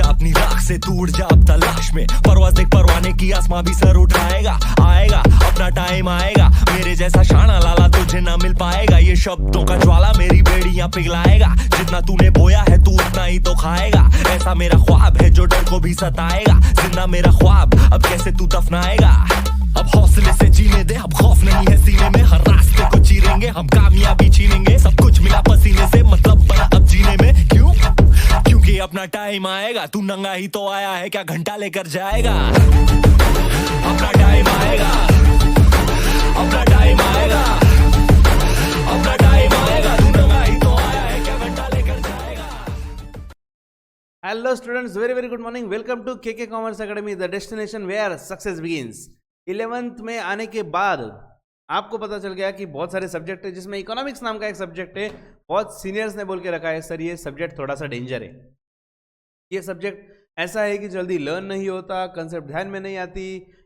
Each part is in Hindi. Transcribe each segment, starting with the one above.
अपनी राख से तू उड़ जा अब तलाश में, परवाज़ देख परवाने की, आसमां भी सर उठाएगा। आएगा अपना टाइम आएगा, मेरे जैसा शाना लाला तुझे ना मिल पाएगा। ये शब्दों का ज्वाला मेरी बेड़ियां पिघलाएगा, जितना तूने बोया है तू उतना ही तो खाएगा। ऐसा मेरा ख्वाब है जो डर को भी सताएगा, जिंदा मेरा ख्वाब अब कैसे तू दफनाएगा। अब हौसले से जीने दे, अब खौफ नहीं है सीने में, हर रास्ते को चीरेंगे हम, कामयाबी छीनेंगे। सब कुछ मिला पसीने से, मतलब बना अब जीने में। क्यों? क्योंकि अपना टाइम आएगा, तू नंगा ही तो आया है, क्या घंटा लेकर जाएगा। अपना टाइम आएगा, अपना टाइम आएगा, अपना टाइम आएगा, तू नंगा ही तो आया है, क्या घंटा लेकर जाएगा। Hello students, very very good morning. Welcome to KK commerce academy, the destination where success begins. 11th में आने के बाद आपको पता चल गया कि बहुत सारे सब्जेक्ट है, जिसमें इकोनॉमिक्स नाम का एक सब्जेक्ट है। बहुत सीनियर्स ने बोल के रखा है सर ये सब्जेक्ट थोड़ा सा डेंजर है, ये सब्जेक्ट ऐसा है कि जल्दी लर्न नहीं होता, कंसेप्ट ध्यान में नहीं आती,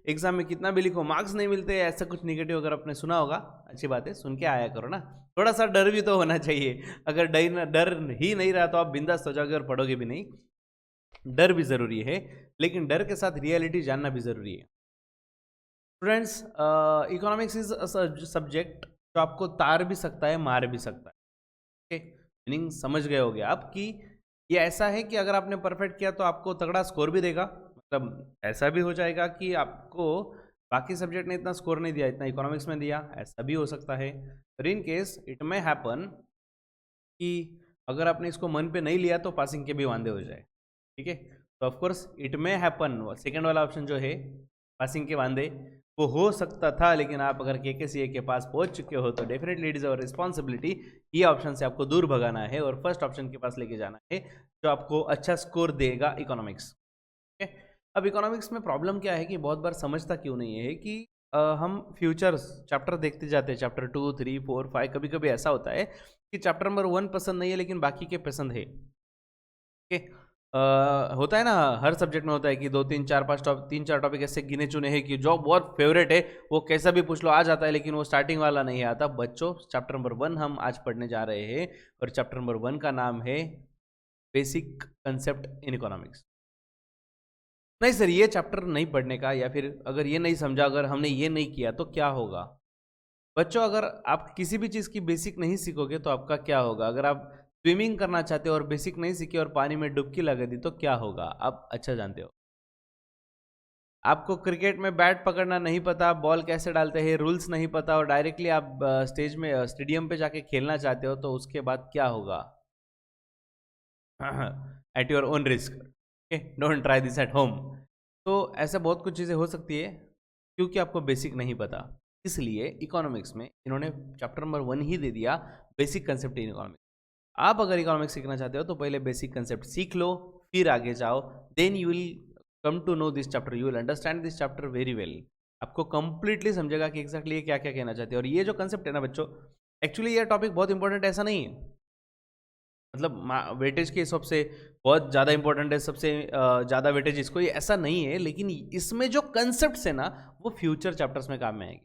एग्जाम में कितना भी लिखो मार्क्स नहीं मिलते, ऐसा कुछ निगेटिव अगर आपने सुना होगा, अच्छी बात है, सुन के आया करो ना। थोड़ा सा डर भी तो होना चाहिए, अगर डर ही नहीं रहा तो आप बिंदास हो जाओगे और पढ़ोगे भी नहीं। डर भी ज़रूरी है, लेकिन डर के साथ रियलिटी जानना भी ज़रूरी है। स्टूडेंट्स, इकोनॉमिक्स इज सब्जेक्ट जो आपको तार भी सकता है, मार भी सकता है। ओके, मीनिंग समझ गए होगे आप कि ये ऐसा है कि अगर आपने परफेक्ट किया तो आपको तगड़ा स्कोर भी देगा, मतलब ऐसा भी हो जाएगा कि आपको बाकी सब्जेक्ट ने इतना स्कोर नहीं दिया, इतना इकोनॉमिक्स में दिया, ऐसा भी हो सकता है। पर in case it may happen कि अगर आपने इसको मन पे नहीं लिया तो पासिंग के भी वांदे हो जाए। ठीक है, तो of course it may happen, second वाला ऑप्शन जो है पासिंग के वांदे, वो हो सकता था। लेकिन आप अगर केकेसीए के पास पहुंच चुके हो तो definitely it is our responsibility ये ऑप्शन से आपको दूर भगाना है और फर्स्ट ऑप्शन के पास लेके जाना है जो आपको अच्छा स्कोर देगा, इकोनॉमिक्स। ठीक है, अब इकोनॉमिक्स में प्रॉब्लम क्या है कि बहुत बार समझता क्यों नहीं है कि हम फ्यूचर्स चैप्टर देखते जाते हैं, चैप्टर 2, 3, 4, 5, कभी कभी ऐसा होता है कि चैप्टर नंबर 1 पसंद नहीं है लेकिन बाकी के पसंद है। ठीक है, होता है ना, हर सब्जेक्ट में होता है कि 2, 3, 4, 5 3, 4 टॉपिक ऐसे गिने चुने हैं कि जो बहुत फेवरेट है वो कैसा भी पूछ लो आ जाता है, लेकिन वो स्टार्टिंग वाला नहीं आता। बच्चों, चैप्टर नंबर 1 हम आज पढ़ने जा रहे हैं और चैप्टर नंबर 1 का नाम है बेसिक कंसेप्ट इन इकोनॉमिक्स। नहीं सर ये चैप्टर नहीं पढ़ने का, या फिर अगर ये नहीं समझा, अगर हमने ये नहीं किया तो क्या होगा। बच्चों, अगर आप किसी भी चीज़ की बेसिक नहीं सीखोगे तो आपका क्या होगा। अगर आप स्विमिंग करना चाहते हो और बेसिक नहीं सीखे और पानी में डुबकी लगा दी तो क्या होगा, आप अच्छा जानते हो। आपको क्रिकेट में बैट पकड़ना नहीं पता, बॉल कैसे डालते हैं, रूल्स नहीं पता, और डायरेक्टली आप स्टेडियम पे जाके खेलना चाहते हो तो उसके बाद क्या होगा। At your own risk, don't try this at home. तो ऐसा बहुत कुछ चीज़ें हो सकती है क्योंकि आपको बेसिक नहीं पता। इसलिए इकोनॉमिक्स में इन्होंने चैप्टर नंबर 1 ही दे दिया, बेसिक कंसेप्ट इन इकोनॉमिक्स। आप अगर इकोनॉमिक्स सीखना चाहते हो तो पहले बेसिक कंसेप्ट सीख लो, फिर आगे जाओ, then you will come to know this chapter, you will understand this chapter very well. आपको कंप्लीटली समझेगा कि एग्जैक्टली ये क्या क्या कहना चाहते हैं। और ये जो कंसेप्ट है ना बच्चों, एक्चुअली ये टॉपिक बहुत इंपॉर्टेंट ऐसा नहीं है, मतलब वेटेज के हिसाब से बहुत ज़्यादा इंपॉर्टेंट है, सबसे ज़्यादा वेटेज इसको, ये ऐसा नहीं है। लेकिन इसमें जो कंसेप्ट है ना वो फ्यूचर चैप्टर्स में काम में आएंगे,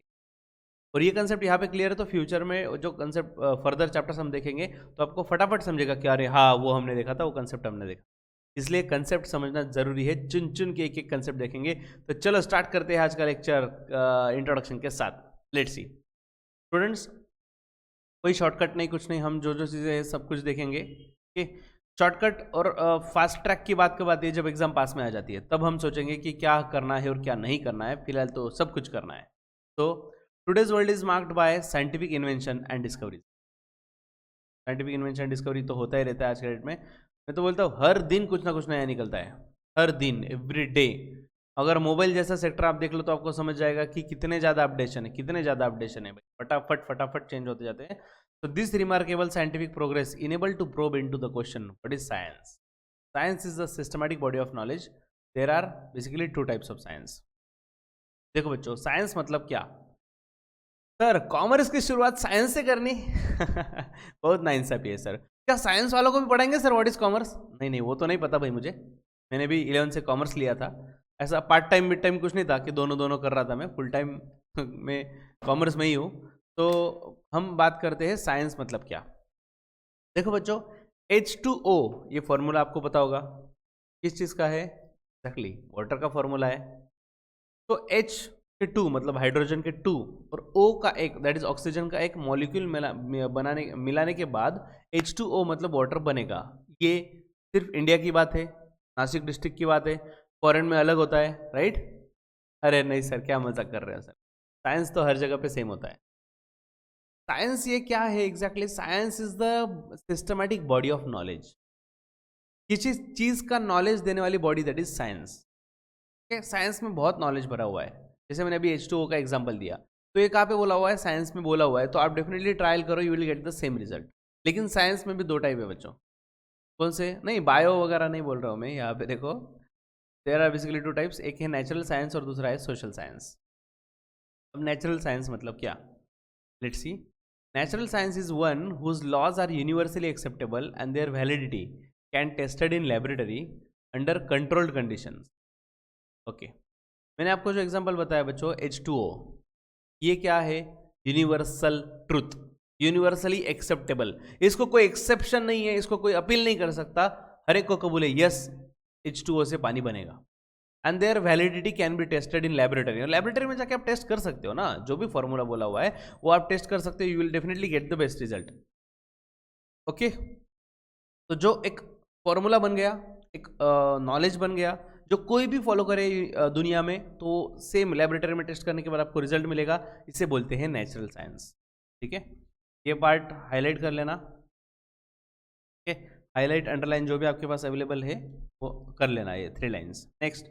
और ये कंसेप्ट यहाँ पे क्लियर है तो फ्यूचर में जो कंसेप्ट फर्दर चैप्टर्स हम देखेंगे तो आपको फटाफट समझेगा कि अरे हाँ वो हमने देखा था, वो कंसेप्ट हमने देखा। इसलिए कंसेप्ट समझना जरूरी है, चुन चुन के एक एक कंसेप्ट देखेंगे। तो चलो स्टार्ट करते हैं आज का लेक्चर इंट्रोडक्शन के साथ। लेट्स सी स्टूडेंट्स, कोई शॉर्टकट नहीं, कुछ नहीं, हम जो जो चीज़ें हैं सब कुछ देखेंगे। ओके, शॉर्टकट और फास्ट ट्रैक की बात कब आती है, जब एग्जाम पास में आ जाती है तब हम सोचेंगे कि क्या करना है और क्या नहीं करना है। फिलहाल तो सब कुछ करना है। तो today's world is marked by scientific invention and discovery. Scientific invention and discovery तो होता ही रहता है आज के डेट में। मैं तो बोलता हूँ हर दिन कुछ ना कुछ नया निकलता है, हर दिन, एवरी डे। अगर मोबाइल जैसा सेक्टर आप देख लो तो आपको समझ जाएगा कि कितने ज़्यादा अपडेशन है, कितने ज़्यादा अपडेशन है भाई, फटाफट फटाफट चेंज होते जाते हैं। So this remarkable scientific progress enabled to probe into the question, what is science? Science is the systematic body of knowledge. There are basically 2 types of science. देखो बच्चों, साइंस मतलब क्या। सर कॉमर्स की शुरुआत साइंस से करनी बहुत नाइंसाफी है सर। क्या साइंस वालों को भी पढ़ाएंगे सर व्हाट इज कॉमर्स? नहीं नहीं, वो तो नहीं पता भाई मुझे, मैंने भी 11 से कॉमर्स लिया था। ऐसा पार्ट टाइम मिड टाइम कुछ नहीं था कि दोनों दोनों कर रहा था, मैं फुल टाइम में कॉमर्स में ही हूँ। तो हम बात करते हैं साइंस मतलब क्या। देखो बच्चों, H2O ये फॉर्मूला आपको पता होगा, किस चीज़ का है? एग्जैक्टली वाटर का फॉर्मूला है। तो H के 2 मतलब हाइड्रोजन के 2 और O का एक दैट इज ऑक्सीजन का एक मॉलिक्यूल मिलाने के बाद H2O मतलब वाटर बनेगा। ये सिर्फ इंडिया की बात है, नासिक डिस्ट्रिक्ट की बात है, फॉरेन में अलग होता है, राइट? अरे नहीं सर, क्या मजाक कर रहे हो सर, साइंस तो हर जगह पे सेम होता है। साइंस ये क्या है exactly? Science is the systematic body of knowledge. किसी चीज का नॉलेज देने वाली body that is science. Science में बहुत नॉलेज भरा हुआ है। जैसे मैंने अभी H2O का एग्जांपल दिया, तो ये कहाँ पे बोला हुआ है? साइंस में बोला हुआ है, तो आप डेफिनेटली ट्रायल करो, you will get the same result. लेकिन साइंस में भी दो टाइप है बच्चों। कौन से? नहीं, बायो वगैरह नहीं बोल रहा हूँ मैं, यहाँ पे देखो, there are basically two types, एक है नेचुरल साइंस और दूसरा है सोशल साइंस। अब नेचुरल साइंस मतलब क्या? Let's see. Natural science is one whose laws are universally acceptable and their validity can tested in laboratory under controlled conditions. Okay, मैंने आपको जो एग्जांपल बताया बच्चों, H2O, ये क्या है? Universal truth, universally acceptable. इसको कोई एक्सेप्शन नहीं है, इसको कोई अपील नहीं कर सकता, हर एक को कबूल है, यस H2O से पानी बनेगा। And their validity can be tested in laboratory. और लेबोरेटरी में जाके आप टेस्ट कर सकते हो ना, जो भी फॉर्मूला बोला हुआ है वो आप टेस्ट कर सकते हो, you will definitely get the best result. Okay, तो जो एक फॉर्मूला बन गया, एक नॉलेज बन गया, जो कोई भी फॉलो करे दुनिया में, तो सेम लेबोरेटरी में टेस्ट करने के बाद आपको रिजल्ट मिलेगा, इसे बोलते हैं नेचुरल साइंस। ठीक है, ये पार्ट हाईलाइट कर लेना। ठीक है, हाईलाइट अंडरलाइन जो भी आपके पास अवेलेबल है वो कर लेना, ये 3 lines. Next,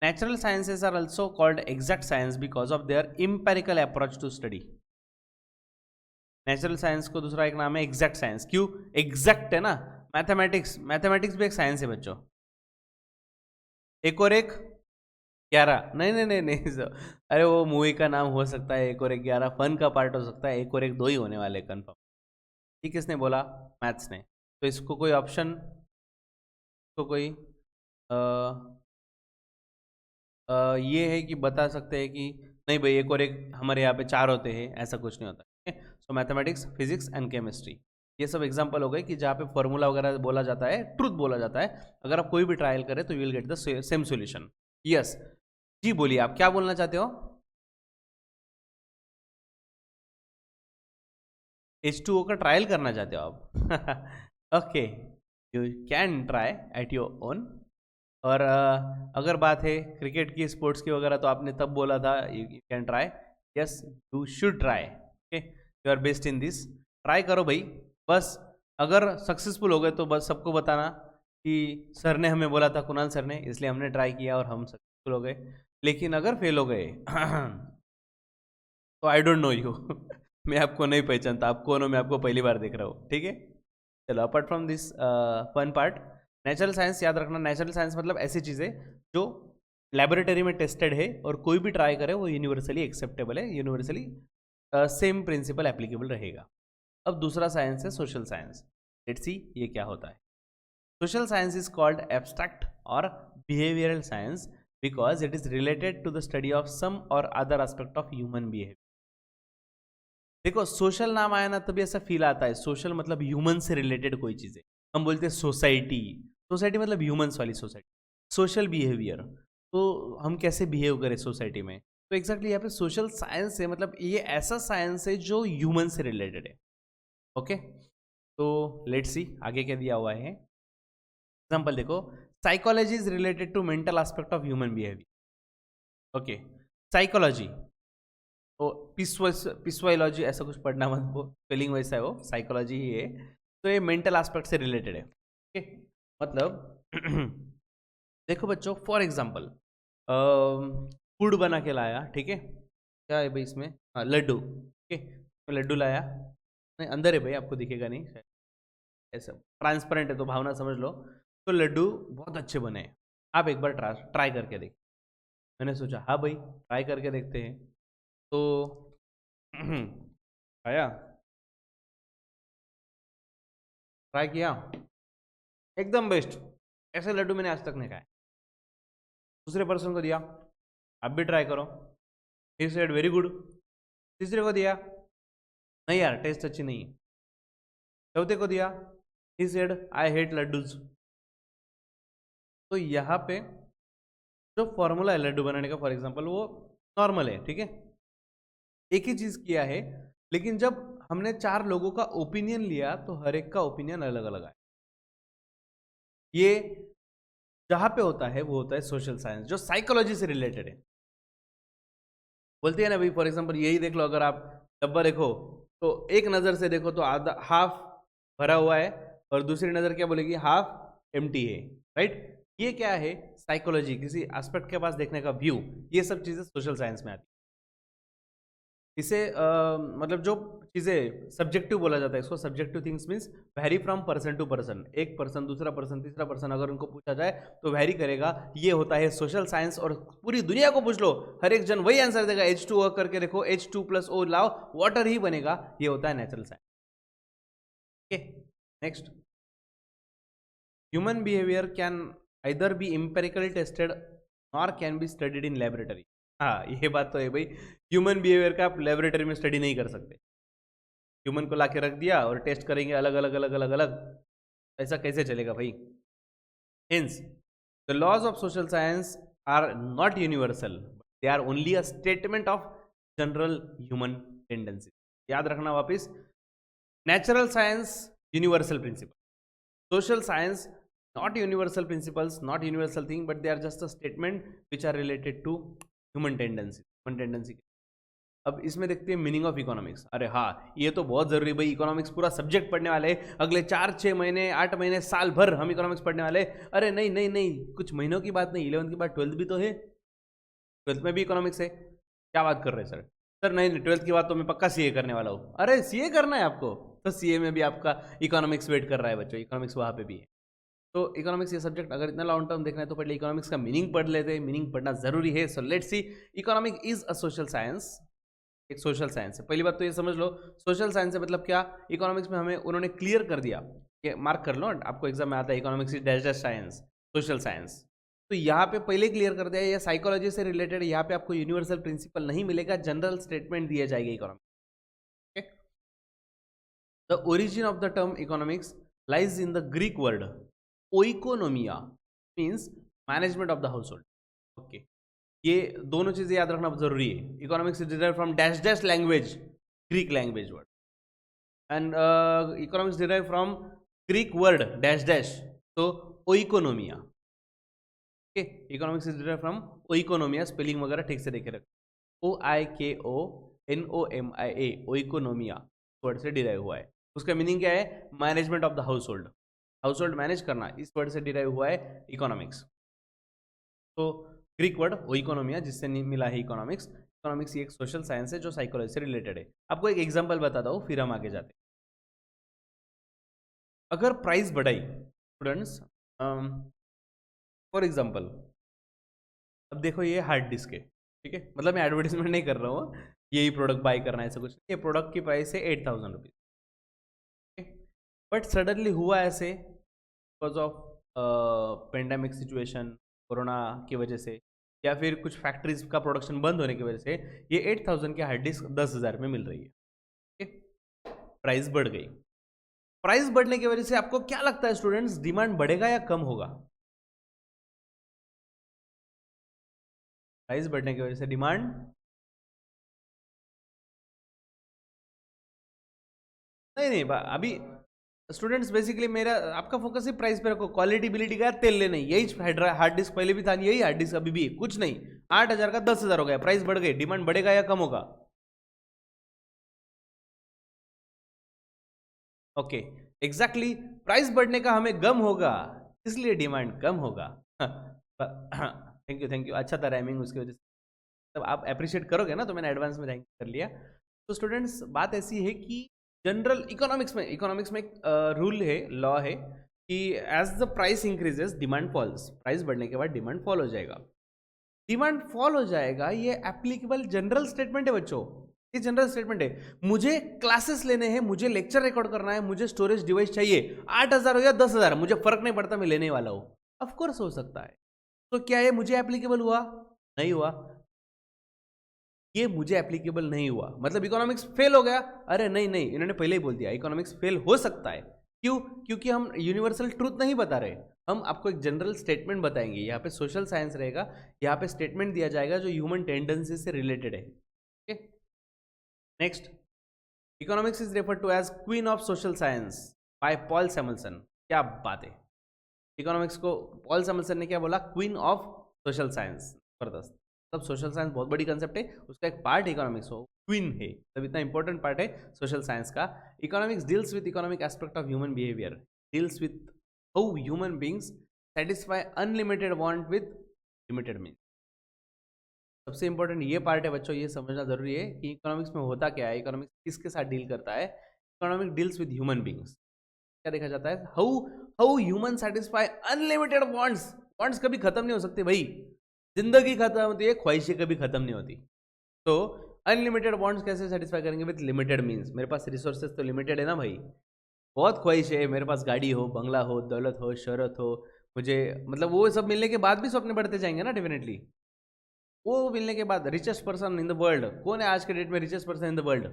natural sciences are also called exact science because of their empirical approach to study. Natural science को दूसरा एक नाम है एग्जैक्ट साइंस। क्यों? एग्जैक्ट है ना, मैथमेटिक्स, मैथमेटिक्स भी एक साइंस है बच्चों। एक और एक 11, नहीं नहीं नहीं नहीं अरे वो मूवी का नाम हो सकता है, एक और एक 11 फन का पार्ट हो सकता है, एक और एक 2 ही होने वाले कंफर्म। ये किसने बोला? मैथ्स ने। तो इसको कोई ऑप्शन, इसको कोई ये है कि बता सकते हैं कि नहीं भाई एक और एक हमारे यहाँ पे 4 होते हैं, ऐसा कुछ नहीं होता। ठीक है, सो मैथमेटिक्स, फिजिक्स एंड केमिस्ट्री, ये सब एग्जांपल हो गए कि जहाँ पे फॉर्मूला वगैरह बोला जाता है, ट्रूथ बोला जाता है। अगर आप कोई भी ट्रायल करें तो you will get the same solution. Yes जी, बोलिए आप क्या बोलना चाहते हो? H2O का ट्रायल करना चाहते हो आप? Okay, you can try at your own. और अगर बात है क्रिकेट की, स्पोर्ट्स की वगैरह, तो आपने तब बोला था you can try. Yes, you should try. Okay, you are best in this, try करो भाई। बस अगर सक्सेसफुल हो गए तो बस सबको बताना कि सर ने हमें बोला था, कुणाल सर ने, इसलिए हमने ट्राई किया और हम सक्सेसफुल हो गए। लेकिन अगर फेल हो गए तो आई डोंट नो यू मैं आपको नहीं पहचानता, आप कौन हो, मैं आपको पहली बार देख रहा हूँ। ठीक है, चलो apart from this fun part, natural science याद रखना। नेचुरल साइंस मतलब ऐसी चीज़ें जो लेबोरेटरी में टेस्टेड है और कोई भी ट्राई करे वो यूनिवर्सली एक्सेप्टेबल है, यूनिवर्सली सेम प्रिंसिपल एप्लीकेबल रहेगा। अब दूसरा साइंस है सोशल साइंस। लेट्स सी ये क्या होता है। Social science is called abstract और behavioural science because it is related to the study of some और other aspect of human behaviour. देखो, सोशल नाम आया ना तभी ऐसा फील आता है, सोशल मतलब ह्यूमन से रिलेटेड कोई चीज़ है। हम बोलते हैं सोसाइटी, सोसाइटी मतलब ह्यूमंस वाली सोसाइटी। सोशल बिहेवियर, तो हम कैसे बिहेव करें सोसाइटी में, तो एग्जैक्टली यहाँ पे सोशल साइंस है, मतलब ये ऐसा साइंस है जो ह्यूमन से रिलेटेड है। ओके, तो लेट्स सी आगे क्या दिया हुआ है। एग्जाम्पल देखो, psychology is related to mental aspect of human behaviour. Okay, psychology, तो पिस्वाइलॉजी ऐसा कुछ पढ़ना मत, वो स्पेलिंग वैसा है, वो साइकोलॉजी ही है। तो ये मेंटल एस्पेक्ट से रिलेटेड है। ओके, मतलब देखो बच्चों, फॉर एग्जांपल फूड बना के लाया, ठीक है, क्या है भाई इसमें? हाँ, लड्डू। ओके, तो लड्डू लाया, नहीं अंदर है भाई, आपको दिखेगा नहीं शायद, ऐसा ट्रांसपेरेंट है तो भावना समझ लो। तो लड्डू बहुत अच्छे बने, आप एक बार ट्राई करके देख। मैंने सोचा हाँ भाई ट्राई करके देखते हैं, तो आया, ट्राई किया, एकदम बेस्ट, ऐसे लड्डू मैंने आज तक नहीं खाए। दूसरे पर्सन को दिया, आप भी ट्राई करो, ही सेड वेरी गुड। तीसरे को दिया, नहीं यार टेस्ट अच्छी नहीं है। चौथे को दिया, he said I hate laddoos. तो यहाँ पे जो फॉर्मूला है लड्डू बनाने का फॉर एग्जांपल वो नॉर्मल है, ठीक है, एक ही चीज किया है, लेकिन जब हमने 4 लोगों का ओपिनियन लिया तो हर एक का ओपिनियन अलग अलग आया। ये जहां पे होता है वो होता है सोशल साइंस, जो साइकोलॉजी से रिलेटेड है। बोलते हैं ना भाई, फॉर एग्जांपल यही देख लो, अगर आप डब्बा देखो तो एक नजर से देखो तो आधा हाफ भरा हुआ है और दूसरी नजर क्या बोलेगी, हाफ एम्प्टी है, राइट। ये क्या है, साइकोलॉजी, किसी एस्पेक्ट के पास देखने का व्यू, ये सब चीजें सोशल साइंस में आती है। इसे मतलब जो चीजें सब्जेक्टिव बोला जाता है, इसको subjective things means vary from person to person, एक पर्सन दूसरा पर्सन तीसरा पर्सन अगर उनको पूछा जाए तो वेरी करेगा, ये होता है सोशल साइंस। और पूरी दुनिया को पूछ लो, हर एक जन वही आंसर देगा, H2O करके देखो, H2+O लाओ, वाटर ही बनेगा, ये होता है natural science. Okay, next, human behaviour can either be empirical tested और can be studied in laboratory. हाँ, ये बात तो है भाई, ह्यूमन बिहेवियर का आप लेबोरेटरी में स्टडी नहीं कर सकते। ह्यूमन को लाके रख दिया और टेस्ट करेंगे अलग अलग अलग अलग अलग, ऐसा कैसे चलेगा भाई। Hence the laws of social science are not universal, they are only a statement of general human tendency. याद रखना वापिस, natural science universal principle, social science not universal principles, not universal thing, but they are just a statement which are related to human tendency। अब इसमें देखते हैं मीनिंग ऑफ इकोनॉमिक्स। अरे हाँ, ये तो बहुत जरूरी भाई, इकोनॉमिक्स पूरा सब्जेक्ट पढ़ने वाले हैं, अगले 4-6 महीने 8 महीने साल भर हम इकोनॉमिक्स पढ़ने वाले। अरे नहीं नहीं नहीं, कुछ महीनों की बात नहीं, 11th के बाद 12th भी तो है, 12th में भी इकोनॉमिक्स है। क्या बात कर रहे हैं सर? सर नहीं, 12th की बात तो मैं पक्का सीए करने वाला हूँ। अरे सीए करना है आपको, तो सीए में भी आपका इकोनॉमिक्स वेट कर रहा है बच्चों, इकोनॉमिक्स वहाँ पे भी है। तो इकोनॉमिक्स ये सब्जेक्ट अगर इतना लॉन्ग टर्म देखना है तो पहले इकोनॉमिक्स का मीनिंग पढ़ लेते हैं, मीनिंग पढ़ना जरूरी है। So let's see, economic is a social science, एक सोशल साइंस है। पहली बात तो ये समझ लो, सोशल साइंस है मतलब क्या। इकोनॉमिक्स में हमें उन्होंने क्लियर कर दिया, ये मार्क कर लो, आपको एग्जाम में आता है economics is dash dash science, social science. तो यहाँ पे पहले क्लियर कर दिया, ये साइकोलॉजी से रिलेटेड, यहाँ पे आपको यूनिवर्सल प्रिंसिपल नहीं मिलेगा, जनरल स्टेटमेंट दिए जाएंगे economics. The origin of the term economics lies in the Greek word oikonomia, means management of the household. Okay, ये दोनों चीजें याद रखना जरूरी है। Economics is derived from dash dash language, Greek language word, and economics derived from Greek word dash dash, तो oikonomia. Okay, economics is derived from oikonomia, spelling वगैरह ठीक से देखे रखो, OIKONOMIA, ओइकोनोमिया वर्ड से डिराइव हुआ है। उसका मीनिंग क्या है, management of the house hold, house hold manage करना, इस वर्ड से डिराइव हुआ है इकोनॉमिक्स। तो ग्रीक वर्ड ओइकोनोमिया, जिससे मिला है इकोनॉमिक्स। इकोनॉमिक्स एक सोशल साइंस है जो साइकोलॉजी से रिलेटेड है। आपको एक एग्जांपल बताता हूँ, फिर हम आगे जाते हैं। अगर प्राइस बढ़ाई स्टूडेंट्स, फॉर एग्जांपल अब देखो ये हार्ड डिस्क है, ठीक है, मतलब मैं एडवर्टाइजमेंट नहीं कर रहा हूँ, यही प्रोडक्ट बाय करना है ऐसा कुछ। ये प्रोडक्ट की प्राइस है 8,000 रुपीज, बट सडनली हुआ ऐसे because of pandemic situation, corona की वजह से, या फिर कुछ फैक्ट्रीज का प्रोडक्शन बंद होने की वजह से ये 8,000 की हार्ड डिस्क 10,000 में मिल रही है। प्राइस बढ़ गई। प्राइस बढ़ने की वजह से आपको क्या लगता है स्टूडेंट्स, डिमांड बढ़ेगा या कम होगा? प्राइस बढ़ने की वजह से डिमांड, नहीं अभी स्टूडेंट्स बेसिकली मेरा आपका फोकस ही प्राइस पे रखो, क्वालिटी बिलिटी का तेल ले नहीं, यही हार्ड डिस्क पहले भी था, यही हार्ड डिस्क अभी भी, कुछ नहीं। 8,000 का 10,000 हो गया, प्राइस बढ़ गई, डिमांड बढ़ेगा या कम होगा? ओके, एग्जैक्टली, प्राइस बढ़ने का हमें गम होगा, इसलिए डिमांड कम होगा। थैंक यू, अच्छा था राइमिंग, उसकी वजह से तब आप अप्रिशिएट करोगे ना, तो मैंने एडवांस में थैंक कर लिया। तो स्टूडेंट्स बात ऐसी है कि जनरल इकोनॉमिक्स में एक रूल है, लॉ है कि as the price increases demand falls, price बढ़ने के बाद डिमांड फॉल हो जाएगा। डिमांड फॉल हो जाएगा, ये एप्लीकेबल जनरल स्टेटमेंट है बच्चों, ये जनरल स्टेटमेंट है। मुझे क्लासेस लेने हैं, मुझे लेक्चर रिकॉर्ड करना है, मुझे स्टोरेज डिवाइस चाहिए, 8,000 हो या 10,000 मुझे फर्क नहीं पड़ता, मैं लेने वाला हूं। ऑफकोर्स हो सकता है। तो क्या ये मुझे एप्लीकेबल हुआ? नहीं हुआ, ये मुझे एप्लीकेबल नहीं हुआ, मतलब इकोनॉमिक्स फेल हो गया? अरे नहीं, इन्होंने पहले ही बोल दिया इकोनॉमिक्स फेल हो सकता है। क्यों? क्योंकि हम यूनिवर्सल ट्रूथ नहीं बता रहे, हम आपको एक जनरल स्टेटमेंट बताएंगे, यहाँ पे सोशल साइंस रहेगा, यहाँ पे स्टेटमेंट दिया जाएगा जो ह्यूमन टेंडेंसी से रिलेटेड है। Okay, next, economics is referred to as queen of social science by Paul Samuelson. क्या बात है, इकोनॉमिक्स को पॉल सैमुएल्सन ने क्या बोला, क्वीन ऑफ सोशल साइंस। जबरदस्त, मतलब सोशल साइंस बहुत बड़ी कंसेप्ट है, उसका एक पार्ट इकोनॉमिक्स हो, क्वीन है, तब इतना इंपॉर्टेंट पार्ट है सोशल साइंस का। Economics deals with economic aspect of human behaviour, deals with how human beings satisfy unlimited want with limited means. सबसे इंपॉर्टेंट ये पार्ट है बच्चों, ये समझना जरूरी है कि इकोनॉमिक्स में होता क्या है, इकोनॉमिक्स किसके साथ डील करता है। Economic deals with human beings, क्या देखा जाता है, how how human satisfy unlimited wants. Wants कभी खत्म नहीं हो सकते भाई, जिंदगी खत्म होती है, ख्वाहिशें कभी खत्म नहीं होती। तो अनलिमिटेड वांट्स कैसे सेटिस्फाई करेंगे, विद लिमिटेड मीन्स। मेरे पास रिसोर्सेज तो लिमिटेड है ना भाई, बहुत ख्वाहिश है, मेरे पास गाड़ी हो, बंगला हो, दौलत हो, शोहरत हो, मुझे मतलब वो सब मिलने के बाद भी सपने बढ़ते जाएंगे ना डेफिनेटली। वो मिलने के बाद richest person in the world, कौन है आज के डेट में richest person in the world?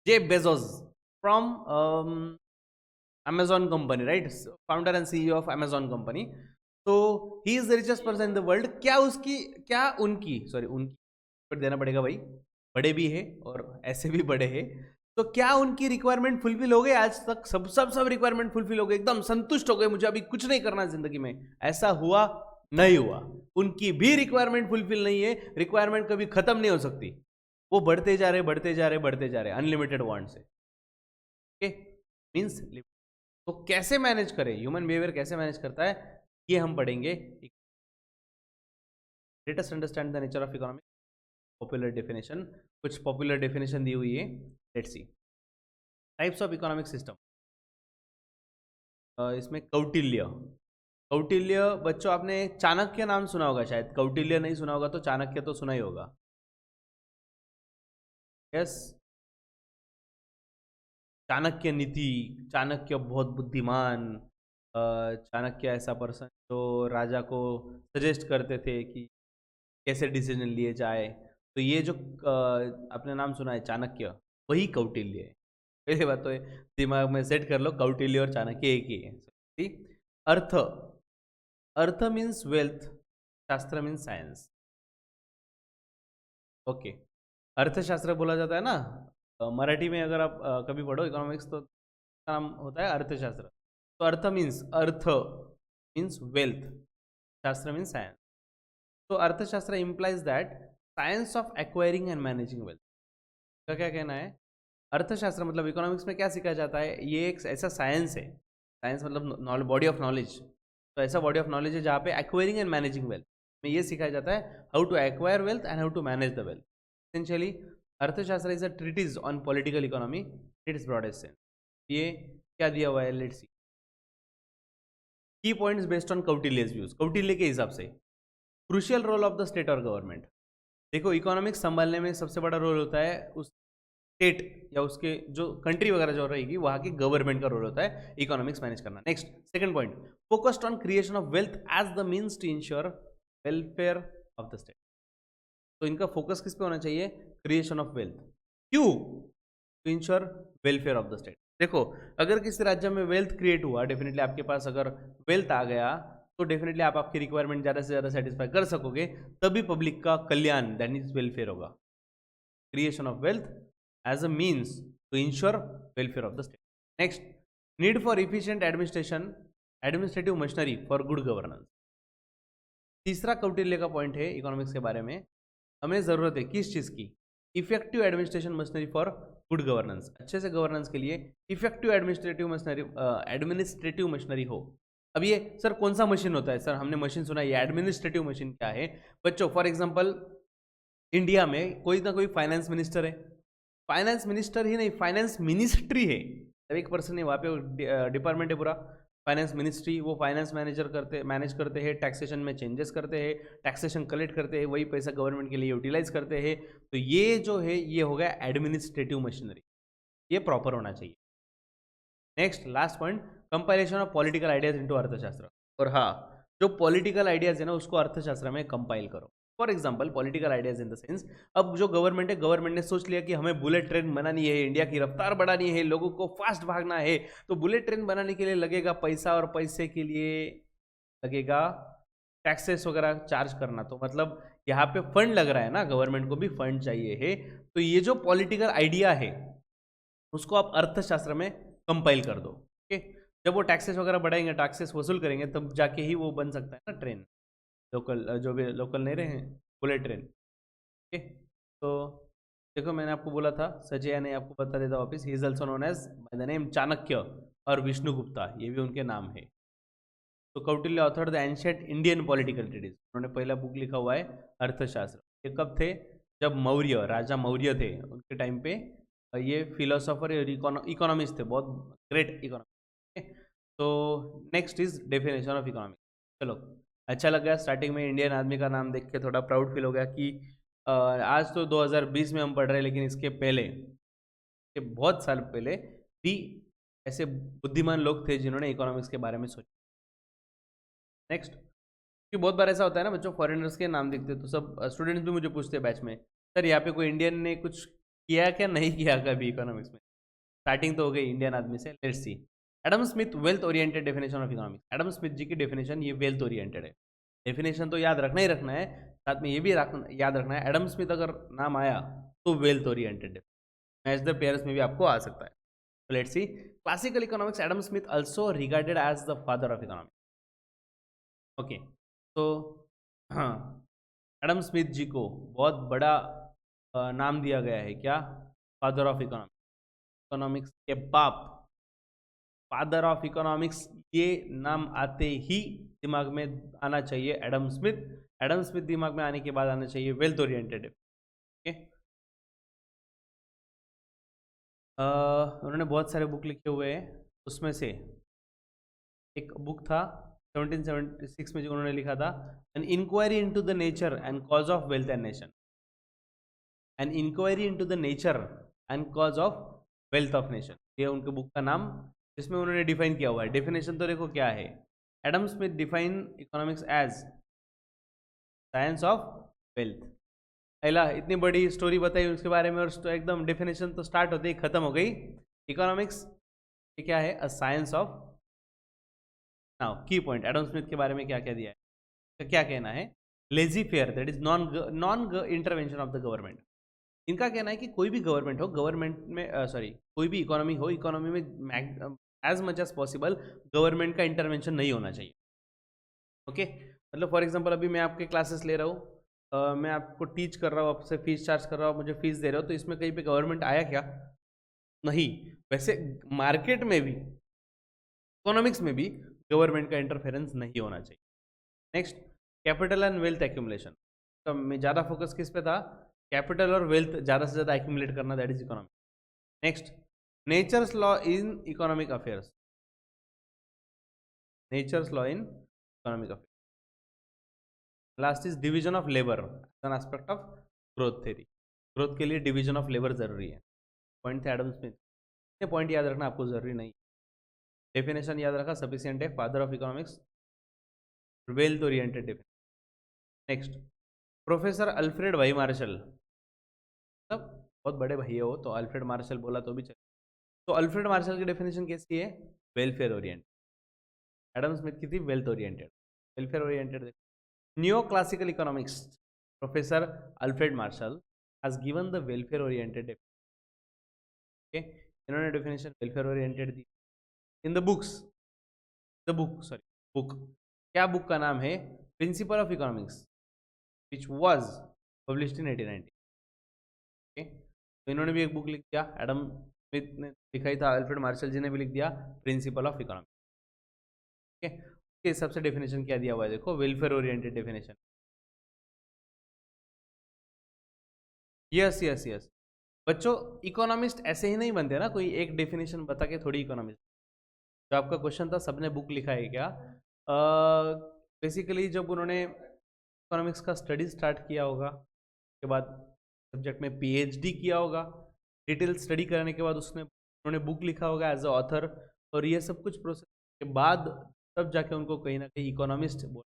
Jeff Bezos from Amazon company, right? Founder and CEO of Amazon company. So he is the richest person in the world. क्या उनकी पर देना पड़ेगा भाई, बड़े भी है और ऐसे भी बड़े हैं। तो क्या उनकी रिक्वायरमेंट फुलफिल हो गई आज तक? सब रिक्वायरमेंट फुलफिल हो गए, एकदम संतुष्ट हो गए, मुझे अभी कुछ नहीं करना जिंदगी में, ऐसा हुआ नहीं हुआ। उनकी भी रिक्वायरमेंट फुलफिल नहीं है, रिक्वायरमेंट कभी खत्म नहीं हो सकती, वो बढ़ते जा रहे unlimited want say. Okay, means तो कैसे मैनेज करें, ह्यूमन बिहेवियर कैसे मैनेज करता है, ये हम पढ़ेंगे। Let us understand the nature of economics. Popular definition, कुछ पॉपुलर डेफिनेशन दी हुई है, let's C. Types of economic system, इसमें कौटिल्य बच्चों आपने चाणक्य नाम सुना होगा शायद, कौटिल्य नहीं सुना होगा तो चाणक्य तो सुना ही होगा। यस, चाणक्य नीति, चाणक्य बहुत बुद्धिमान, चाणक्य ऐसा पर्सन जो राजा को सजेस्ट करते थे कि कैसे डिसीजन लिए जाए। तो ये जो आपने नाम सुना है चाणक्य, वही कौटिल्य है। पहले बात तो दिमाग में सेट कर लो, कौटिल्य और चाणक्य एक ही है। अर्थ मीन्स वेल्थ, शास्त्र मीन्स साइंस। ओके, अर्थशास्त्र बोला जाता है ना, मराठी में अगर आप कभी पढ़ो इकोनॉमिक्स तो नाम होता है अर्थशास्त्र। तो अर्थ मीन्स वेल्थ, शास्त्र मीन्स साइंस। तो अर्थशास्त्र implies that science of acquiring and managing wealth. का क्या कहना है, अर्थशास्त्र मतलब इकोनॉमिक्स में क्या सिखाया जाता है, ये एक ऐसा साइंस है, साइंस मतलब बॉडी ऑफ नॉलेज। तो ऐसा बॉडी ऑफ नॉलेज है जहाँ पे एक्वायरिंग एंड मैनेजिंग वेल्थ में ये सिखाया जाता है, how to acquire wealth and how to manage the wealth. Essentially Arthashastra is a treatise on political economy it is broadest sense. ये क्या दिया हुआ है, let's see. Key points based on Kautilya's views, Kautilya के हिसाब से crucial role of the state और गवर्नमेंट। देखो इकोनॉमिक्स संभालने में सबसे बड़ा रोल होता है उस स्टेट या उसके जो कंट्री वगैरह जो रहेगी वहाँ की गवर्नमेंट का रोल होता है इकोनॉमिक्स मैनेज करना। Next, second point, focused on creation of wealth as the means to ensure welfare of the state. तो इनका फोकस किस पे होना चाहिए, क्रिएशन ऑफ वेल्थ। क्यों, to ensure welfare of the state. देखो अगर किसी राज्य में वेल्थ क्रिएट हुआ, डेफिनेटली आपके पास अगर वेल्थ आ गया तो डेफिनेटली आप आपकी रिक्वायरमेंट ज़्यादा से ज़्यादा सेटिस्फाई कर सकोगे, तभी पब्लिक का कल्याण दैट इज वेलफेयर होगा। Creation of wealth as a means to ensure welfare of the state. Next, need for efficient administrative machinery for good governance. तीसरा कौटिल्य का पॉइंट है इकोनॉमिक्स के बारे में, हमें ज़रूरत है किस चीज़ की, effective administration machinery for good governance. अच्छे से गवर्नेंस के लिए इफेक्टिव एडमिनिस्ट्रेटिव मशीनरी हो। अब ये सर कौन सा मशीन होता है, सर हमने मशीन सुना, ये एडमिनिस्ट्रेटिव मशीन क्या है बच्चों? फॉर एग्जांपल इंडिया में कोई ना कोई फाइनेंस मिनिस्टर है, फाइनेंस मिनिस्टर ही नहीं फाइनेंस मिनिस्ट्री है, एक पर्सन है वहाँ पे, डिपार्टमेंट है पूरा फाइनेंस मिनिस्ट्री, वो फाइनेंस मैनेज करते हैं, टैक्सेशन में चेंजेस करते हैं, टैक्सेशन कलेक्ट करते हैं, वही पैसा गवर्नमेंट के लिए यूटिलाइज करते हैं। तो ये जो है ये हो गया एडमिनिस्ट्रेटिव मशीनरी, ये प्रॉपर होना चाहिए। Next last point, compilation of political ideas into अर्थशास्त्र। और हाँ, जो पॉलिटिकल आइडियाज है ना उसको अर्थशास्त्र में कंपाइल करो। For example political ideas in the sense, अब जो गवर्नमेंट है, गवर्नमेंट ने सोच लिया कि हमें बुलेट ट्रेन बनानी है, इंडिया की रफ्तार बढ़ानी है, लोगों को फास्ट भागना है, तो बुलेट ट्रेन बनाने के लिए लगेगा पैसा, और पैसे के लिए लगेगा टैक्सेस वगैरह चार्ज करना। तो मतलब यहाँ पे फंड लग रहा है ना, गवर्नमेंट को भी फंड चाहिए है। तो ये जो पॉलिटिकल आइडिया है उसको आप अर्थशास्त्र में कंपाइल कर दो। ओके, जब वो टैक्सेस वगैरह बढ़ाएंगे, टैक्सेस वसूल करेंगे, तब जाके ही वो बन सकता है ना ट्रेन, लोकल, जो भी लोकल नहीं रहे बुलेट ट्रेन। ओके, तो देखो मैंने आपको बोला था, सजय ने आपको बता देता वापिस, he is also known as by the name Chanakya और विष्णुगुप्ता, ये भी उनके नाम है। तो Kautilya author the ancient Indian political treatise, उन्होंने पहला बुक लिखा हुआ है अर्थशास्त्र। ये कब थे? जब मौर्य, राजा मौर्य थे, उनके टाइम पे ये फिलोसोफर और इकोनॉमिस्ट थे, बहुत ग्रेट इकोनॉमिस्ट। तो next is definition of economics. चलो, अच्छा लगा स्टार्टिंग में इंडियन आदमी का नाम देख के, थोड़ा प्राउड फील हो गया कि आज तो 2020 में हम पढ़ रहे हैं, लेकिन इसके पहले, के बहुत साल पहले भी ऐसे बुद्धिमान लोग थे जिन्होंने इकोनॉमिक्स के बारे में सोचा। नेक्स्ट, क्योंकि बहुत बार ऐसा होता है ना बच्चों, फॉरेनर्स के नाम दिखते, तो सब स्टूडेंट्स भी मुझे पूछते हैं बैच में, सर यहाँ पे कोई इंडियन ने कुछ किया क्या, नहीं किया कभी इकोनॉमिक्स में। स्टार्टिंग तो हो गई इंडियन आदमी से। Let's see, Adam Smith wealth oriented definition of economics. Adam Smith ji की डेफिनेशन ये वेल्थ ओरिएंटेड है। डेफिनेशन तो याद रखना ही रखना है, साथ में ये भी याद रखना है, एडम स्मिथ अगर नाम आया तो वेल्थ ओरिएंटेड है। मैच द पेयर्स में भी आपको आ सकता है। तो let's see, classical economics, Adam Smith also regarded as the father of economics. Okay, तो हाँ, एडम स्मिथ जी को बहुत बड़ा नाम दिया गया है, क्या? Father of economics. इकोनॉमिक्स के बाप, फादर ऑफ इकोनॉमिक्स, ये नाम आते ही दिमाग में आना चाहिए एडम स्मिथ। एडम स्मिथ दिमाग में आने के बाद आना चाहिए वेल्थ ओरिएंटेड। ओके, उन्होंने बहुत सारे बुक लिखे हुए हैं, उसमें से एक बुक था 1776 में जो उन्होंने लिखा था, an inquiry into the nature and cause of wealth and nation. An inquiry into the nature and cause of wealth of nation, ये उनके बुक का नाम, जिसमें उन्होंने डिफाइन किया हुआ है। डेफिनेशन तो देखो क्या है, Adam Smith define economics as science of wealth. अला इतनी बड़ी स्टोरी बताई उसके बारे में, और तो एकदम डेफिनेशन तो स्टार्ट होते ही खत्म हो गई। इकोनॉमिक्स ये क्या है? A science of. Now key point, Adam Smith के बारे में क्या क्या दिया है, तो क्या कहना है? Lazy fair, that is non intervention of the government. इनका कहना है कि कोई भी गवर्नमेंट हो, गवर्नमेंट में कोई भी इकोनॉमी हो, इकोनॉमी में as much as possible government का इंटरवेंशन नहीं होना चाहिए। ओके, मतलब फॉर एग्जांपल अभी मैं आपके क्लासेस ले रहा हूँ, मैं आपको टीच कर रहा हूँ, आपसे फीस चार्ज कर रहा हूँ, मुझे फीस दे रहे हो, तो इसमें कहीं पे गवर्नमेंट आया क्या? नहीं। वैसे मार्केट में भी, इकोनॉमिक्स में भी गवर्नमेंट का इंटरफेरेंस नहीं होना चाहिए। Next, capital and wealth accumulation. तो मैं ज़्यादा फोकस किस पे था? कैपिटल और वेल्थ ज़्यादा से ज़्यादा एक्यूमुलेट करना, that is economic. Next, nature's law in economic affairs. Nature's law in economic affairs. Last is division of labour an aspect of growth theory. Growth के लिए डिवीजन ऑफ लेबर जरूरी है। पॉइंट थे एडम स्मिथ। ये पॉइंट याद रखना आपको जरूरी नहीं। डेफिनेशन याद रखा, सफिशिएंट है, father of economics, wealth oriented definition. Next, professor Alfred Y Marshall, मतलब बहुत बड़े भैया हो तो अल्फ्रेड मार्शल बोला तो भी चले। तो अल्फ्रेड मार्शल की डेफिनेशन कैसी है? Welfare oriented. एडम स्मिथ की थी wealth oriented, welfare oriented. New classical economics, professor Alfred Marshall has given the welfare oriented. Okay, इन्होंने डेफिनेशन वेलफेयर ओरिएंटेड दी इन द बुक्स, बुक, क्या बुक का नाम है? Principle of economics, which was published in 1890। Okay, तो इन्होंने भी एक बुक लिख दिया, एडम स्मिथ ने लिखा ही था, अल्फ्रेड मार्शल जी ने भी लिख दिया, प्रिंसिपल ऑफ इकोनॉमिक्स। ओके, उसके हिसाब से डेफिनेशन क्या दिया हुआ है देखो, welfare oriented definition. Yes yes yes बच्चों, इकोनॉमिस्ट ऐसे ही नहीं बनते ना, कोई एक डेफिनेशन बता के थोड़ी इकोनॉमिस्ट। जो आपका क्वेश्चन था, सबने बुक लिखा है क्या? बेसिकली जब उन्होंने इकोनॉमिक्स का स्टडी स्टार्ट किया होगा, उसके बाद सब्जेक्ट में पीएचडी किया होगा, डिटेल स्टडी करने के बाद उन्होंने बुक लिखा होगा एज अ ऑथर, और ये सब कुछ प्रोसेस के बाद तब जाके उनको कहीं ना कहीं इकोनॉमिस्ट बोला।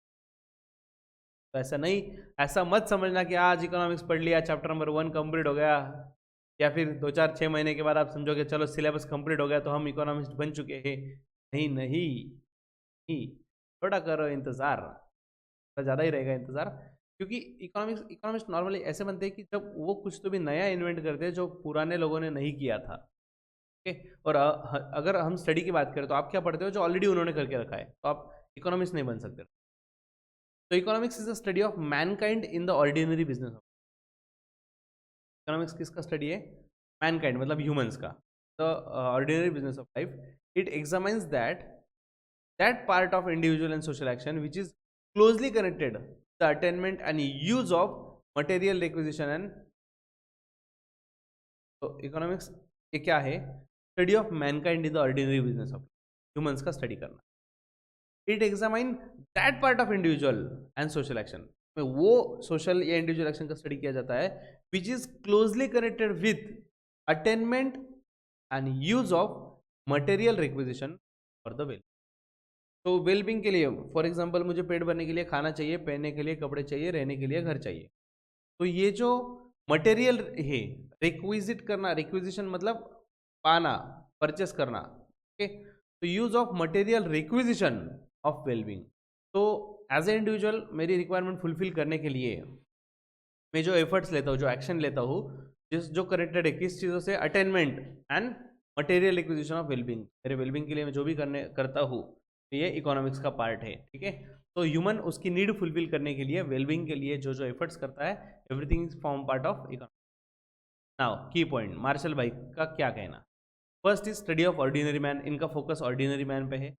तो ऐसा नहीं, ऐसा मत समझना कि आज इकोनॉमिक्स पढ़ लिया, चैप्टर नंबर 1 कंप्लीट हो गया, या फिर 2-4-6 महीने के बाद आप समझोगे चलो सिलेबस कंप्लीट हो गया तो हम इकोनॉमिस्ट बन चुके हैं। नहीं नहीं नहीं, थोड़ा करो इंतज़ार, थोड़ा ज़्यादा ही रहेगा इंतज़ार, क्योंकि इकोनॉमिस्ट नॉर्मली ऐसे बनते हैं कि जब वो कुछ तो भी नया इन्वेंट करते हैं जो पुराने लोगों ने नहीं किया था। ओके, और अगर हम स्टडी की बात करें तो आप क्या पढ़ते हो जो ऑलरेडी उन्होंने करके रखा है, तो आप इकोनॉमिक्स नहीं बन सकते। तो economics is the study of mankind in the ordinary business. Economics किसका स्टडी है? मैनकाइंड मतलब ह्यूमंस का, the ordinary business of life. It examines that part of individual and social action which is closely connected the attainment and use of material requisition and. तो इकोनॉमिक्स ये क्या है? Study of mankind in the ordinary business of humans का स्टडी करना। It examine that part of individual and social action, में वो सोशल या इंडिविजुअल एक्शन का स्टडी किया जाता है विच is closely connected with attainment and use of material requisition for the well. तो वेलबींग के लिए फॉर एग्जांपल मुझे पेट भरने के लिए खाना चाहिए, पहनने के लिए कपड़े चाहिए, रहने के लिए घर चाहिए। तो ये जो मटेरियल है, रिक्विजिट करना, रिक्विजिशन मतलब पाना, परचेस करना, ओके। तो use of material requisition of wellbeing. तो एज ए इंडिविजुअल मेरी रिक्वायरमेंट फुलफिल करने के लिए मैं जो एफर्ट्स लेता हूँ, जो एक्शन लेता हूँ, जो कनेक्टेड है किस चीज़ों से? Attainment and material requisition of wellbeing. मेरे वेलबींग के लिए मैं जो भी करता हूँ ये इकोनॉमिक्स का पार्ट है, ठीक है। तो ह्यूमन उसकी नीड फुलफिल करने के लिए, वेलबींग के लिए जो एफर्ट्स करता है, everything is form part of economics. Now key point, Marshall भाई का क्या कहना? First is study of ordinary man, इनका फोकस ऑर्डिनरी मैन पे है।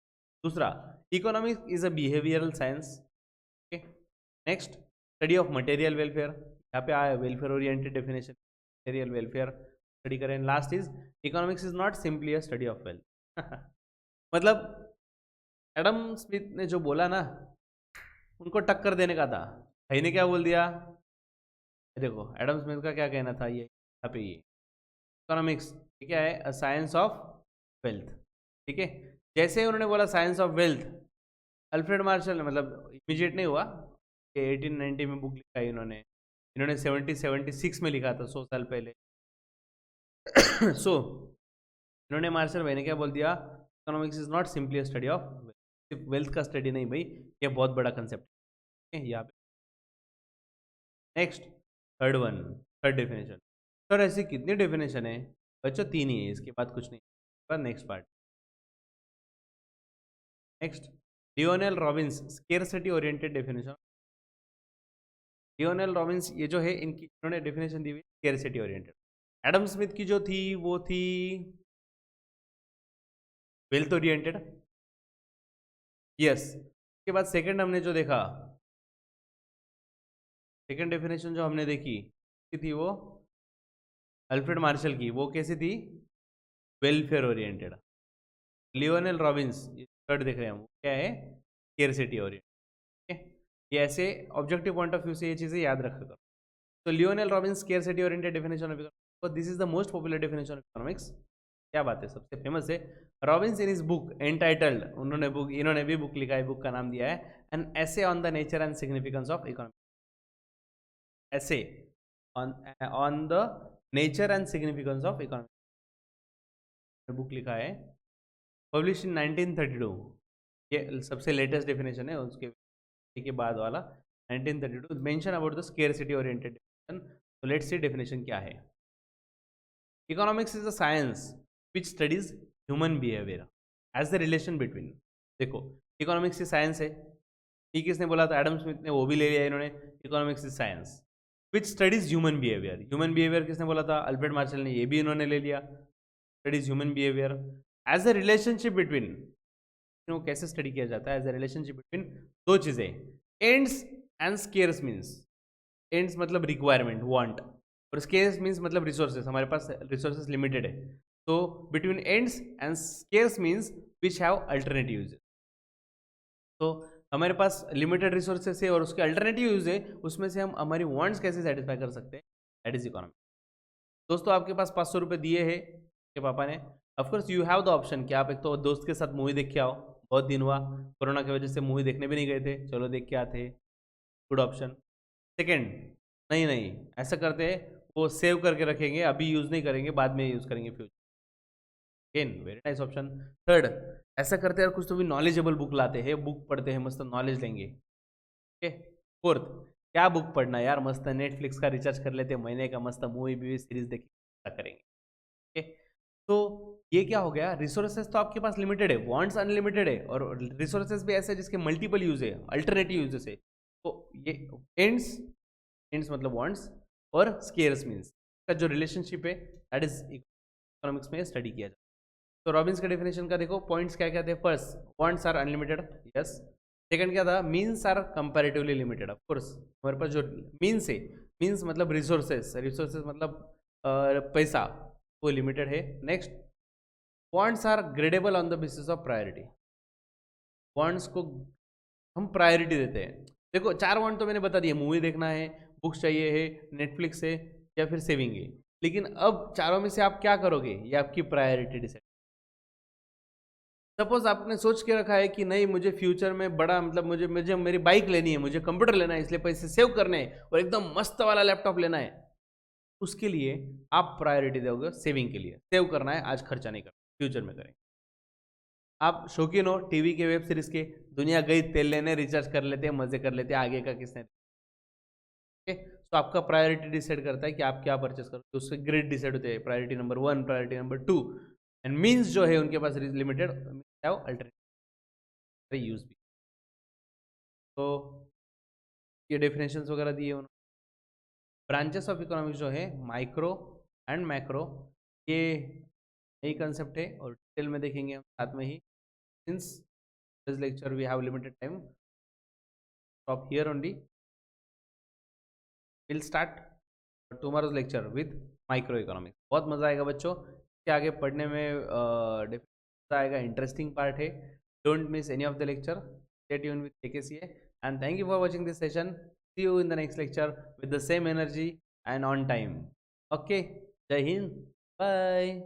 दूसरा, economics is a behavioural science, okay. Next, study of material welfare, यहाँ पे आया welfare oriented definition, material welfare study करें। Last is economics is not simply a study of wealth. मतलब एडम स्मिथ ने जो बोला ना, उनको टक्कर देने का था। भाई ने क्या बोल दिया? देखो एडम स्मिथ का क्या कहना था, ये यहाँ पे, ये इकोनॉमिक्स क्या है? अ साइंस ऑफ वेल्थ, ठीक है। जैसे उन्होंने बोला science of wealth, Alfred Marshall ने, मतलब इमीडिएट नहीं हुआ, 1890 में बुक लिखा है इन्होंने 76 में लिखा था, 100 साल पहले। सो इन्होंने, मार्शल भाई ने क्या बोल दिया? Economics is not simply a study of wealth का स्टडी नहीं भाई, ये बहुत बड़ा कंसेप्ट है यहाँ पे। Next, third definition. सर ऐसी कितनी डेफिनेशन है बच्चों? 3 ही है, इसके बाद कुछ नहीं। पर next part, next, Lionel Robins scarcity oriented definition. Lionel Robins ये जो है, इनकी इन्होंने डेफिनेशन दी हुई स्केर्सिटी ओरिएंटेड। एडम स्मिथ की जो थी वो थी वेल्थ ओरिएंटेड, यस। उसके बाद सेकंड हमने जो देखा, सेकंड डेफिनेशन जो हमने देखी थी वो अल्फ्रेड मार्शल की, वो कैसी थी? Welfare oriented. Lionel Robins third देख रहे हैं हम, क्या है? Scarcity oriented. ये ऐसे ऑब्जेक्टिव पॉइंट ऑफ व्यू से ये चीज़ें याद रखा। तो Lionel Robins scarcity oriented definition of economics, this is the most popular definition of economics. क्या बात है, सबसे फेमस है। Robins in his book entitled, इन्होंने भी बुक लिखा है, बुक का नाम दिया है an essay on the nature and significance of economics. Essay on the nature and significance of economics book लिखा है, पब्लिश इन 1932। ये सबसे लेटेस्ट डेफिनेशन है, उसके बाद वाला 1932 mention about the scarcity oriented definition. तो लेट्स सी डेफिनेशन क्या है। Economics is a science which studies human behaviour as the relation between. देखो इकोनॉमिक्स की साइंस है, ये किसने बोला था? एडम स्मिथ ने, वो भी ले लिया इन्होंने। Economics is science which studies human behaviour. Human behaviour किसने बोला था? अल्फ्रेड मार्शल ने, ये भी इन्होंने ले लिया। Studies human behaviour as a relationship between, वो कैसे स्टडी किया जाता है? एज अ रिलेशनशिप बिटवीन दो चीजें, ends and scarce means, ends मतलब रिक्वायरमेंट, वांट, और स्केर्स मीन्स मतलब रिसोर्सेस, हमारे पास रिसोर्सेस लिमिटेड है। तो between ends and scarce means which have alternative uses. तो हमारे पास लिमिटेड रिसोर्सेस है और उसके अल्टरनेटिव यूज है, उसमें से हम हमारी वांट्स कैसे सेटिस्फाई कर सकते हैं, दैट इज इकोनॉमिक्स। दोस्तों आपके पास 500 रुपये दिए हैं के पापा ने, of course you have the option कि आप एक तो दोस्त के साथ मूवी देख के आओ, बहुत दिन हुआ, कोरोना की वजह से मूवी देखने भी नहीं गए थे, चलो देख के आते। Good option. सेकेंड, नहीं नहीं ऐसा करते हैं, वो सेव करके रखेंगे, अभी यूज़ नहीं करेंगे, बाद में यूज़ करेंगे future. Again very nice option. Third, ऐसा करते हैं कुछ तो भी नॉलेजेबल बुक लाते हैं, बुक पढ़ते हैं, मस्त नॉलेज लेंगे। ओके। फोर्थ, क्या बुक पढ़ना यार, मस्त नेटफ्लिक्स का रिचार्ज कर लेते हैं महीने का, मस्त मूवी भी सीरीज देखेंगे करेंगे। ओके। तो ये क्या हो गया, रिसोर्सेज तो आपके पास लिमिटेड है, वांट्स अनलिमिटेड है, और रिसोर्सेज भी ऐसे जिसके मल्टीपल यूज है, अल्टरनेटिव यूजेस है। तो ये एंड्स, एंड्स मतलब वांट्स, और स्केर्स मीन्स का जो रिलेशनशिप है दैट इज इकोनॉमिक्स में स्टडी किया जाता है। तो रॉबिन्स का डेफिनेशन का देखो, पॉइंट्स क्या क्या थे। First, wants are unlimited, yes. Second क्या था, means are comparatively limited, of course हमारे पास जो मीन्स है, मीन्स मतलब रिसोर्सेज, रिसोर्सेज मतलब पैसा, वो लिमिटेड है। Next, wants are gradable on the basis of priority, wants को हम प्रायोरिटी देते हैं। देखो 4 वांट तो मैंने बता दिया, मूवी देखना है, बुक्स चाहिए है, नेटफ्लिक्स है, या फिर सेविंग है। लेकिन अब चारों में से आप क्या करोगे, ये आपकी प्रायोरिटी डिसाइड। सपोज आपने सोच के रखा है कि नहीं मुझे फ्यूचर में बड़ा मतलब मुझे मुझे मेरी बाइक लेनी है, मुझे कंप्यूटर लेना है, इसलिए पैसे सेव करने हैं और एकदम मस्त वाला लैपटॉप लेना है, उसके लिए आप प्रायोरिटी दोगे सेविंग के लिए। सेव करना है, आज खर्चा नहीं करना, फ्यूचर में करेंगे। आप शौकीन हो टीवी के, वेब सीरीज के, दुनिया गई तेल लेने, रिचार्ज कर लेते हैं, मजे कर लेते हैं, आगे का किसने। तो आपका प्रायोरिटी डिसाइड करता है कि आप क्या परचेस करोगे, उससे ग्रेड डिसाइड होते हैं, priority number 1, priority number 2, and means जो है उनके पास लिमिटेड, अल्टरनेटिव यूज भी। तो ये डेफिनेशंस वगैरह दिए उन्होंने। ब्रांचेस ऑफ इकोनॉमिक्स जो है माइक्रो एंड मैक्रो, ये नई कंसेप्ट है और डिटेल में देखेंगे हम साथ में ही। Since this lecture we have limited time, stop here only, will start tomorrow's lecture with micro economics. बहुत मज़ा आएगा बच्चों, इसके आगे पढ़ने में मज़ा आएगा, इंटरेस्टिंग पार्ट है। Don't miss any of the lecture, stay tuned with KKCA, and thank you for watching this session. See you in the next lecture with the same energy and on time. Okay, Jai Hind, bye.